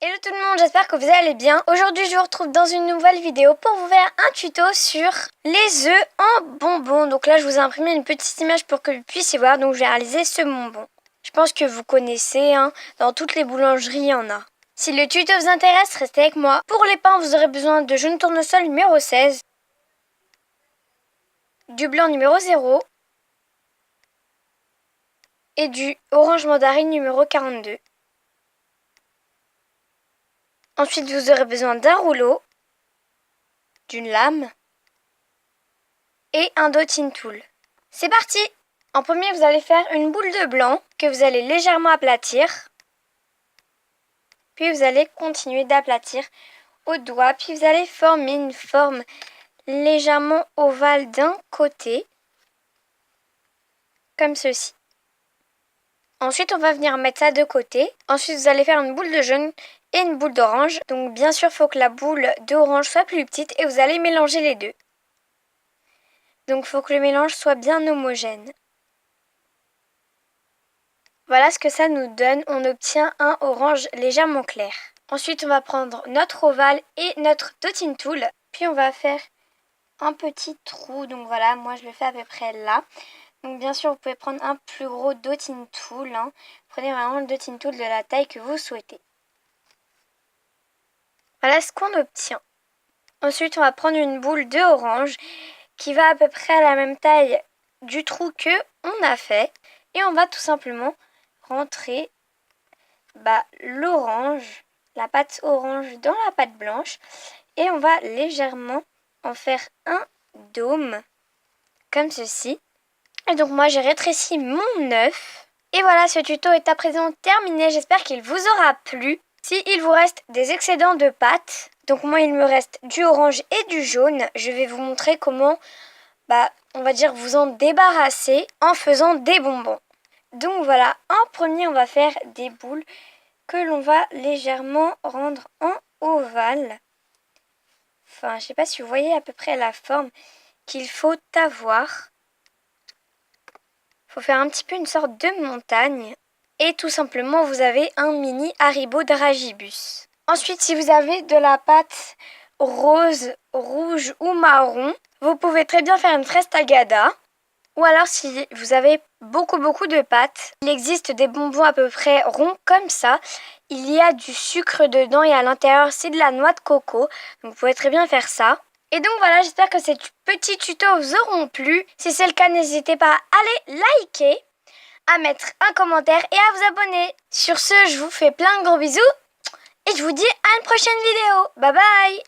Hello tout le monde, j'espère que vous allez bien. Aujourd'hui, je vous retrouve dans une nouvelle vidéo pour vous faire un tuto sur les œufs en bonbons. Donc là, je vous ai imprimé une petite image pour que vous puissiez voir. Donc je vais réaliser ce bonbon. Je pense que vous connaissez, dans toutes les boulangeries, il y en a. Si le tuto vous intéresse, restez avec moi. Pour les pains, vous aurez besoin de jaune tournesol numéro 16, du blanc numéro 0 et du orange mandarine numéro 42. Ensuite, vous aurez besoin d'un rouleau, d'une lame et un dotting tool. C'est parti! En premier, vous allez faire une boule de blanc que vous allez légèrement aplatir. Puis vous allez continuer d'aplatir au doigt. Puis vous allez former une forme légèrement ovale d'un côté, comme ceci. Ensuite, on va venir mettre ça de côté. Ensuite, vous allez faire une boule de jaune et une boule d'orange. Donc bien sûr, il faut que la boule d'orange soit plus petite et vous allez mélanger les deux. Donc il faut que le mélange soit bien homogène. Voilà ce que ça nous donne. On obtient un orange légèrement clair. Ensuite, on va prendre notre ovale et notre dotting tool. Puis on va faire un petit trou. Donc voilà, moi je le fais à peu près là. Donc bien sûr, vous pouvez prendre un plus gros dotting tool. Prenez vraiment le dotting tool de la taille que vous souhaitez. Voilà ce qu'on obtient. Ensuite, on va prendre une boule de orange qui va à peu près à la même taille du trou que on a fait. Et on va tout simplement rentrer l'orange, la pâte orange dans la pâte blanche. Et on va légèrement en faire un dôme, comme ceci. Et donc moi j'ai rétréci mon œuf. Et voilà, ce tuto est à présent terminé. J'espère qu'il vous aura plu. S'il vous reste des excédents de pâte, donc moi il me reste du orange et du jaune, je vais vous montrer comment, on va dire, vous en débarrasser en faisant des bonbons. Donc voilà, en premier on va faire des boules que l'on va légèrement rendre en ovale. Enfin, je sais pas si vous voyez à peu près la forme qu'il faut avoir. Il faut faire un petit peu une sorte de montagne. Et tout simplement, vous avez un mini Haribo Dragibus. Ensuite, si vous avez de la pâte rose, rouge ou marron, vous pouvez très bien faire une fraise tagada. Ou alors, si vous avez beaucoup de pâte, il existe des bonbons à peu près ronds comme ça. Il y a du sucre dedans et à l'intérieur, c'est de la noix de coco. Donc, vous pouvez très bien faire ça. Et donc voilà, j'espère que ces petits tutos vous auront plu. Si c'est le cas, n'hésitez pas à aller liker, à mettre un commentaire et à vous abonner. Sur ce, je vous fais plein de gros bisous et je vous dis à une prochaine vidéo. Bye bye!